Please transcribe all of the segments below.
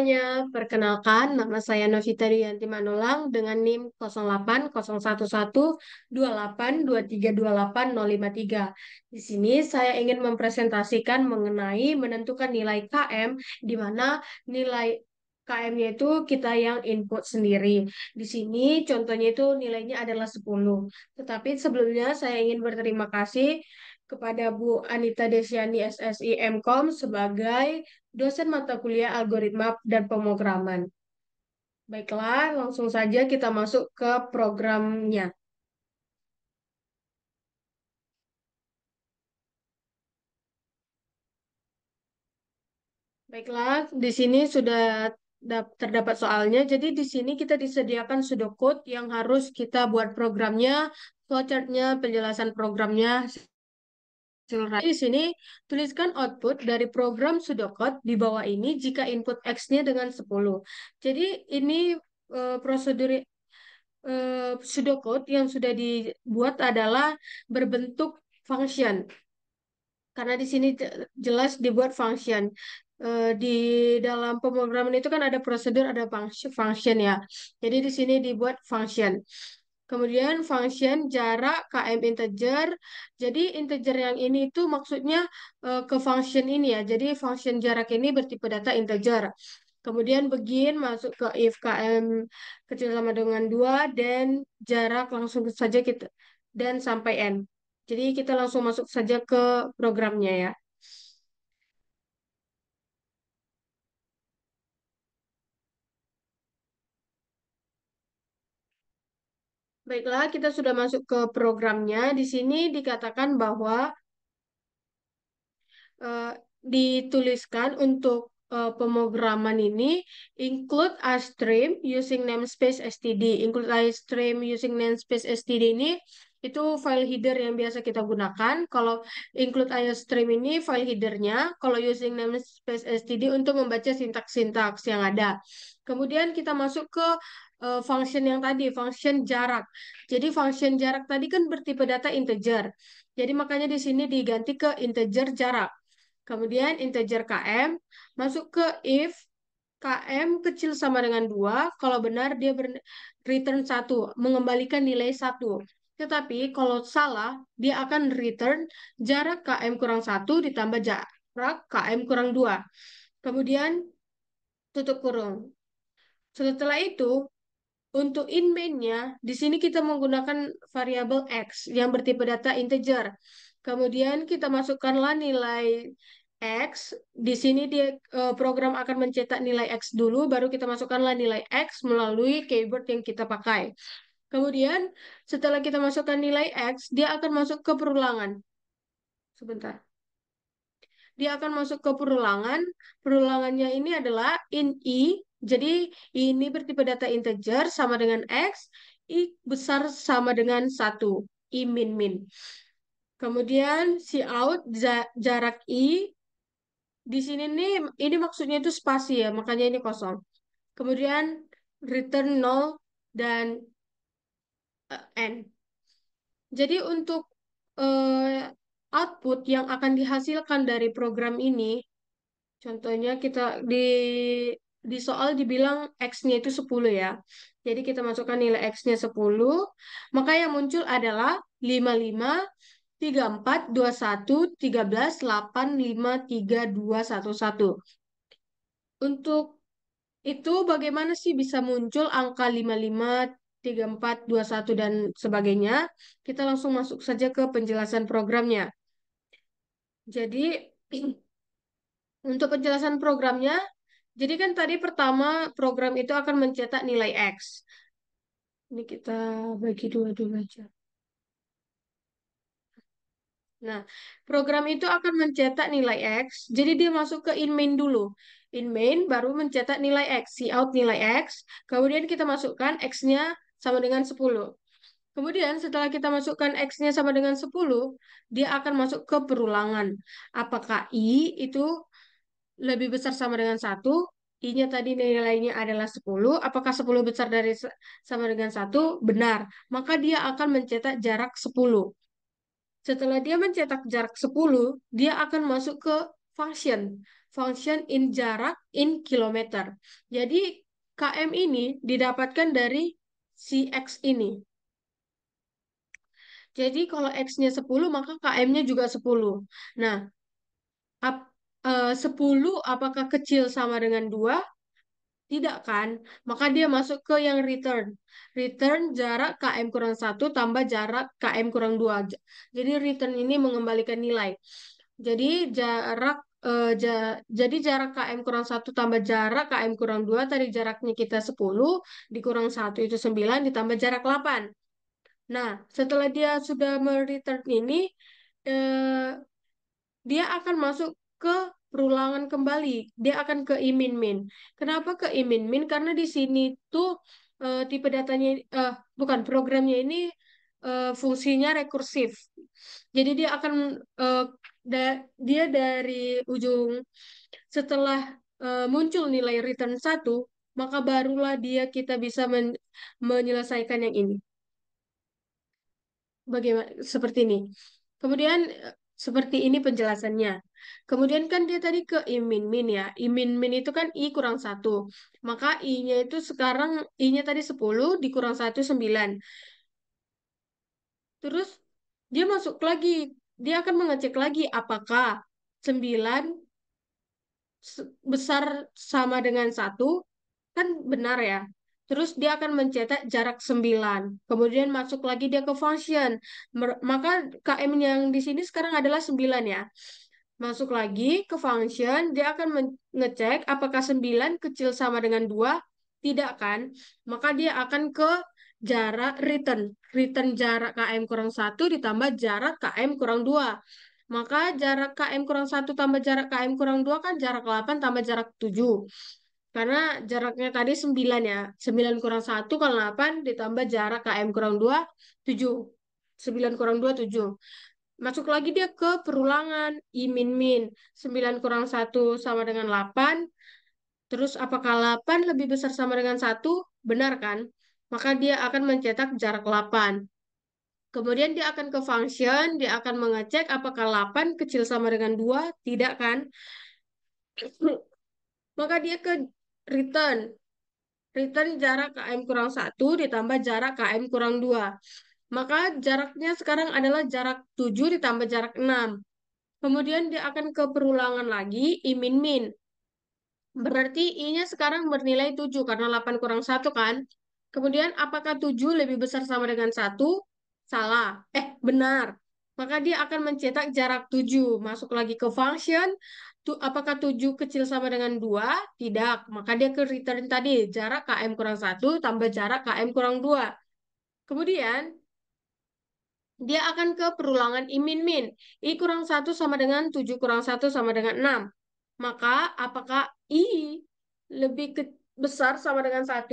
semuanya, perkenalkan nama saya Novita Rianti Manulang dengan NIM 0801112823280553. Di sini saya ingin mempresentasikan mengenai menentukan nilai KM, di mana nilai KM-nya itu kita yang input sendiri. Di sini contohnya itu nilainya adalah 10. Tetapi sebelumnya saya ingin berterima kasih kepada Bu Anita Desiani SSI MKOM sebagai dosen mata kuliah algoritma dan pemrograman. Baiklah, langsung saja kita masuk ke programnya. Baiklah, di sini sudah terdapat soalnya. Jadi di sini kita disediakan pseudocode yang harus kita buat programnya, flowchartnya, penjelasan programnya. Di sini tuliskan output dari program pseudocode di bawah ini jika input X-nya dengan 10. Jadi ini prosedur pseudocode yang sudah dibuat adalah berbentuk function. Karena di sini jelas dibuat function. Di dalam pemrograman itu kan ada prosedur, ada function ya. Jadi di sini dibuat function. Kemudian function jarak km integer. Jadi integer yang ini itu maksudnya ke function ini ya. Jadi function jarak ini bertipe data integer. Kemudian begin masuk ke if km kecil sama dengan 2 dan jarak langsung saja kita dan sampai n. Jadi kita langsung masuk saja ke programnya ya. Baiklah, kita sudah masuk ke programnya. Di sini dikatakan bahwa eh, dituliskan untuk pemrograman ini include a stream using namespace std. Include a stream using namespace std ini itu file header yang biasa kita gunakan. Kalau include a stream ini file headernya. Kalau using namespace std untuk membaca sintaks-sintaks yang ada. Kemudian kita masuk ke function yang tadi, function jarak. Jadi function jarak tadi kan bertipe data integer. Jadi makanya di sini diganti ke integer jarak. Kemudian integer km masuk ke if km kecil sama dengan 2, kalau benar dia return 1, mengembalikan nilai 1. Tetapi kalau salah, dia akan return jarak km kurang 1 ditambah jarak km kurang 2. Kemudian tutup kurung. Setelah itu, untuk in main-nya, di sini kita menggunakan variabel x yang bertipe data integer. Kemudian kita masukkanlah nilai x. Di sini dia program akan mencetak nilai x dulu, baru kita masukkanlah nilai x melalui keyword yang kita pakai. Kemudian setelah kita masukkan nilai x, dia akan masuk ke perulangan. Sebentar. Dia akan masuk ke perulangan. Perulangannya ini adalah in i. Jadi ini bertipe data integer sama dengan x, i besar sama dengan 1, i min min. Kemudian cout jarak i di sini nih ini maksudnya itu spasi ya, makanya ini kosong. Kemudian return 0 dan n. Jadi untuk output yang akan dihasilkan dari program ini, contohnya kita di soal dibilang X-nya itu 10 ya. Jadi kita masukkan nilai X-nya 10, maka yang muncul adalah 55, 34, 21, 13, 8, 5, 3, 2, 1, 1. Untuk itu bagaimana sih bisa muncul angka 55, 34, 21, dan sebagainya? Kita langsung masuk saja ke penjelasan programnya. Jadi untuk penjelasan programnya, jadi kan tadi pertama program itu akan mencetak nilai X. Ini kita bagi dua dulu aja. Nah, program itu akan mencetak nilai X. Jadi dia masuk ke in main dulu. In main baru mencetak nilai X, cout nilai X. Kemudian kita masukkan X-nya sama dengan 10. Kemudian setelah kita masukkan X-nya sama dengan 10, dia akan masuk ke perulangan. Apakah I itu lebih besar sama dengan 1, I-nya tadi nilainya adalah 10, apakah 10 besar dari sama dengan 1? Benar. Maka dia akan mencetak jarak 10. Setelah dia mencetak jarak 10, dia akan masuk ke function. function in jarak in kilometer. Jadi km ini didapatkan dari si X ini. Jadi kalau X-nya 10, maka KM-nya juga 10. Nah, 10 apakah kecil sama dengan 2? Tidak kan? Maka dia masuk ke yang return. Return jarak KM kurang 1 tambah jarak KM kurang 2. Jadi return ini mengembalikan nilai. Jadi jadi jarak KM kurang 1 tambah jarak KM kurang 2, tadi jaraknya kita 10, dikurang 1 itu 9, ditambah jarak 8. Nah, setelah dia sudah mereturn ini, eh, dia akan masuk ke perulangan kembali. Dia akan ke imin-min. Kenapa ke imin-min? Karena di sini tuh tipe datanya, bukan programnya ini fungsinya rekursif. Jadi dia akan eh, dia dari ujung setelah muncul nilai return 1, maka barulah kita bisa menyelesaikan yang ini. Bagaimana seperti ini. Kemudian seperti ini penjelasannya. Kemudian kan dia tadi ke imin-min ya. Imin-min itu kan I kurang 1. Maka I-nya itu sekarang I-nya tadi 10 dikurang 1 9. Terus dia masuk lagi. Dia akan mengecek lagi apakah 9 besar sama dengan 1, kan benar ya. Terus dia akan mencetak jarak 9. Kemudian masuk lagi dia ke function. Maka KM yang di sini sekarang adalah 9 ya. Masuk lagi ke function, dia akan ngecek apakah 9 kecil sama dengan 2. Tidak kan? Maka dia akan ke jarak return. Return jarak KM kurang 1 ditambah jarak KM kurang 2. Maka jarak KM kurang 1 tambah jarak KM kurang 2 kan jarak 8 tambah jarak 7. Karena jaraknya tadi 9 ya. 9 kurang 1 kalau 8 ditambah jarak KM kurang 2, 7. 9 kurang 2, 7. Masuk lagi dia ke perulangan I min min. 9 kurang 1 sama dengan 8. Terus apakah 8 lebih besar sama dengan 1? Benar kan? Maka dia akan mencetak jarak 8. Kemudian dia akan ke function, dia akan mengecek apakah 8 kecil sama dengan 2, tidak kan? Maka dia ke return. Return jarak KM kurang 1 ditambah jarak KM kurang 2. Maka jaraknya sekarang adalah jarak 7 ditambah jarak 6. Kemudian dia akan ke perulangan lagi, I min min. Berarti I-nya sekarang bernilai 7 karena 8 kurang 1 kan? Kemudian apakah 7 lebih besar sama dengan 1? Salah. Benar. Maka dia akan mencetak jarak 7. Masuk lagi ke function. Apakah 7 kecil sama dengan 2? Tidak. Maka dia ke return tadi. Jarak KM kurang 1 tambah jarak KM kurang 2. Kemudian dia akan ke perulangan I min min. I kurang 1 sama dengan 7 kurang 1 sama dengan 6. Maka apakah I lebih besar sama dengan 1?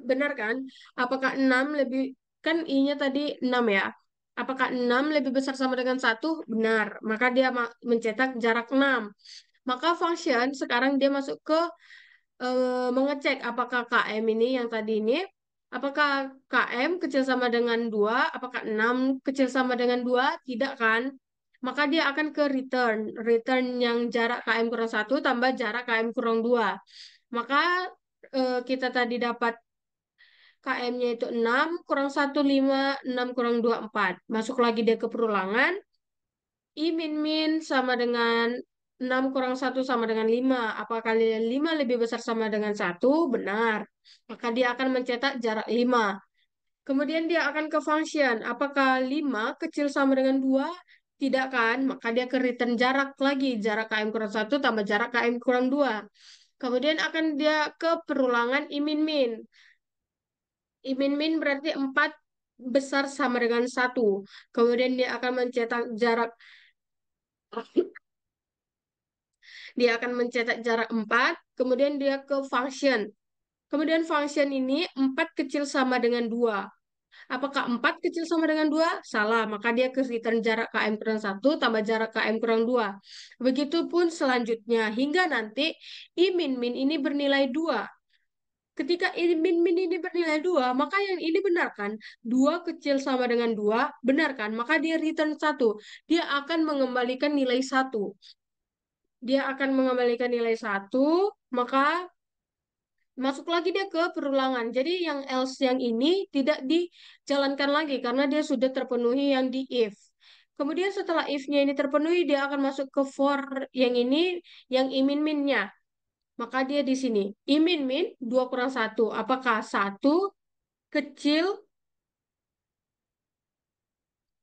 Benar kan? Apakah 6 lebih, kan I-nya tadi 6 ya. Apakah 6 lebih besar sama dengan 1? Benar. Maka dia mencetak jarak 6. Maka function sekarang dia masuk ke mengecek apakah KM ini yang tadi ini, apakah KM kecil sama dengan 2, apakah 6 kecil sama dengan 2, tidak kan? Maka dia akan ke return. Return yang jarak KM kurang 1 tambah jarak KM kurang 2. Maka kita tadi dapat KM-nya itu 6 kurang 1 5, 6 kurang 2 4. Masuk lagi dia ke perulangan. I min min sama dengan 6 kurang 1 sama dengan 5. Apakah 5 lebih besar sama dengan 1? Benar. Maka dia akan mencetak jarak 5. Kemudian dia akan ke function. Apakah 5 kecil sama dengan 2? Tidak kan? Maka dia ke return jarak lagi. Jarak KM kurang 1 tambah jarak KM kurang 2. Kemudian akan dia ke perulangan I min min. I min min berarti 4 besar sama dengan 1. Kemudian dia akan mencetak jarak jarak 4, kemudian dia ke function. Kemudian function ini 4 kecil sama dengan 2. Apakah 4 kecil sama dengan 2? Salah, maka dia ke return jarak KM kurang 1 tambah jarak KM kurang 2. Begitupun selanjutnya, hingga nanti I min min ini bernilai 2. Ketika I min min ini bernilai 2, maka yang ini benar kan? 2 kecil sama dengan 2, benar kan? Maka dia return 1. Dia akan mengembalikan nilai 1. dia akan mengembalikan nilai satu, maka masuk lagi dia ke perulangan. Jadi yang else yang ini tidak dijalankan lagi karena dia sudah terpenuhi yang di if. Kemudian setelah if-nya ini terpenuhi, dia akan masuk ke for yang ini, yang imin-minnya. Maka dia di sini. Imin-min 2 kurang satu. Apakah satu kecil,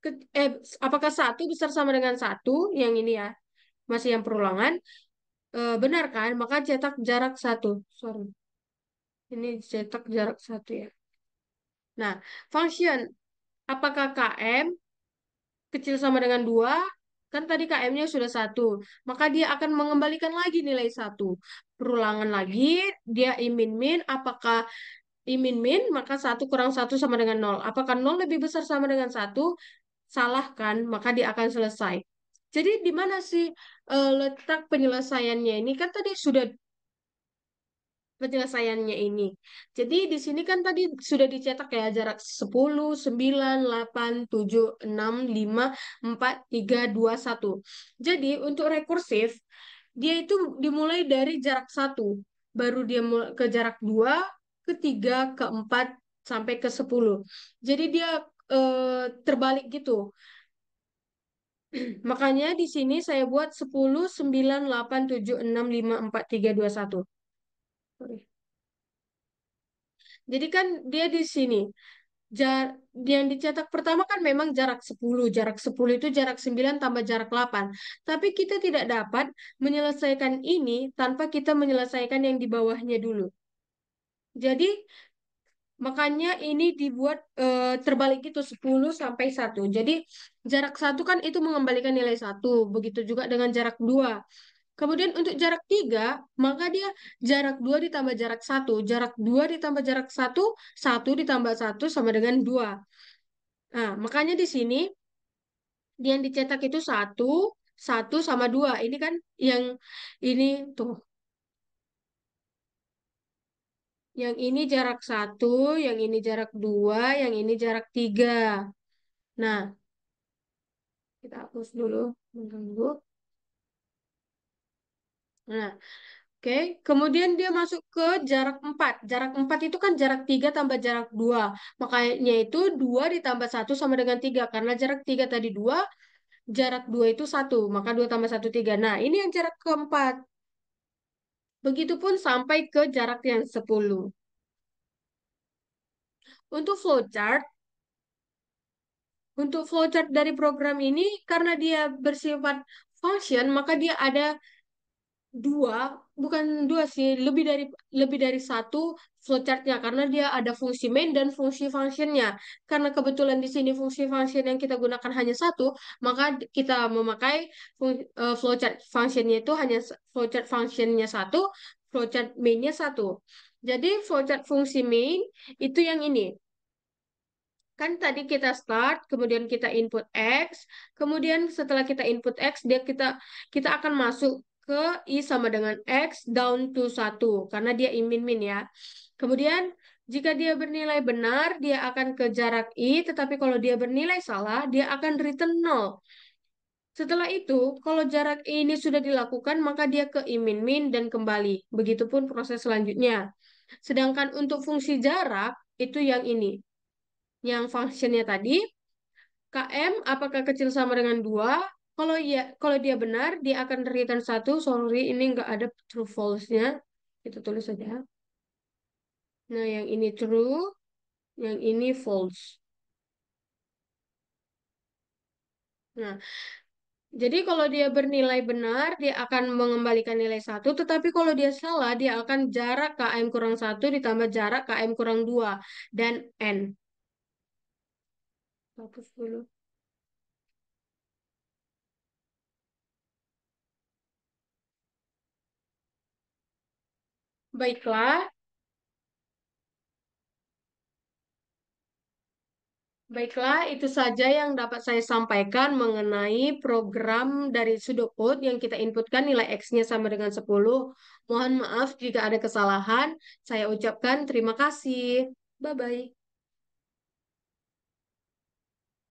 ke, eh, apakah satu besar sama dengan satu? Yang ini ya, masih yang perulangan. Benar kan? Maka cetak jarak satu. Sorry. Ini cetak jarak satu ya. Nah, function apakah KM kecil sama dengan 2? Kan tadi KM-nya sudah satu. Maka dia akan mengembalikan lagi nilai satu. Perulangan lagi, dia imin-min. Apakah imin-min? Maka satu kurang satu sama dengan nol. Apakah nol lebih besar sama dengan satu? Salah kan? Maka dia akan selesai. Jadi di mana sih letak penyelesaiannya ini? Kan tadi sudah penyelesaiannya ini. Jadi di sini kan tadi sudah dicetak ya jarak 10, 9, 8, 7, 6, 5, 4, 3, 2, 1. Jadi untuk rekursif, dia itu dimulai dari jarak satu, baru dia ke jarak 2, ke 3, ke 4, sampai ke 10. Jadi dia terbalik gitu. Makanya di sini saya buat 10, 9, 8, 7, 6, 5, 4, 3, 2, 1. Sorry. Jadi kan dia di sini. Yang dicetak pertama kan memang jarak 10. Jarak 10 itu jarak 9 tambah jarak 8. Tapi kita tidak dapat menyelesaikan ini tanpa kita menyelesaikan yang di bawahnya dulu. Jadi makanya ini dibuat terbalik gitu 10 sampai satu. Jadi jarak satu kan itu mengembalikan nilai satu. Begitu juga dengan jarak 2. Kemudian untuk jarak 3, maka dia jarak 2 ditambah jarak satu. Jarak 2 ditambah jarak satu, satu ditambah satu sama dengan 2. Nah, makanya di sini yang dicetak itu satu, satu sama 2. Ini kan yang ini tuh. Yang ini jarak satu, yang ini jarak 2, yang ini jarak 3. Nah, kita hapus dulu. Mengganggu. Nah, oke, kemudian dia masuk ke jarak 4. Jarak 4 itu kan jarak 3 tambah jarak 2. Makanya itu 2 ditambah satu sama dengan 3. Karena jarak 3 tadi 2, jarak 2 itu satu. Maka 2 tambah satu 3. Nah, ini yang jarak keempat. Begitupun sampai ke jarak yang 10. Untuk flowchart, untuk flowchart dari program ini, karena dia bersifat function, maka dia ada dua, bukan dua sih, lebih dari satu flowchartnya karena dia ada fungsi main dan fungsi functionnya. Karena kebetulan di sini fungsi function yang kita gunakan hanya satu, maka kita memakai flowchart functionnya itu hanya flowchart functionnya satu, flowchart mainnya satu. Jadi flowchart fungsi main itu yang ini. Kan tadi kita start, kemudian kita input X, kemudian setelah kita input X, kita akan masuk ke I sama dengan X down to satu karena dia min ya. Kemudian jika dia bernilai benar, dia akan ke jarak I, tetapi kalau dia bernilai salah, dia akan return 0. Setelah itu, kalau jarak I ini sudah dilakukan, maka dia ke I min dan kembali. Begitupun proses selanjutnya. Sedangkan untuk fungsi jarak, itu yang ini. Yang functionnya tadi, KM apakah kecil sama dengan 2? Kalau ya, kalau dia benar, dia akan return satu. Sorry, ini nggak ada true false-nya. Kita tulis saja. Nah, yang ini true, yang ini false. Nah, jadi kalau dia bernilai benar, dia akan mengembalikan nilai satu. Tetapi kalau dia salah, dia akan jarak KM kurang satu ditambah jarak KM kurang 2. Dan N. Hapus dulu. Baiklah. Baiklah, itu saja yang dapat saya sampaikan mengenai program dari pseudocode yang kita inputkan nilai X-nya sama dengan 10. Mohon maaf jika ada kesalahan. Saya ucapkan terima kasih. Bye-bye.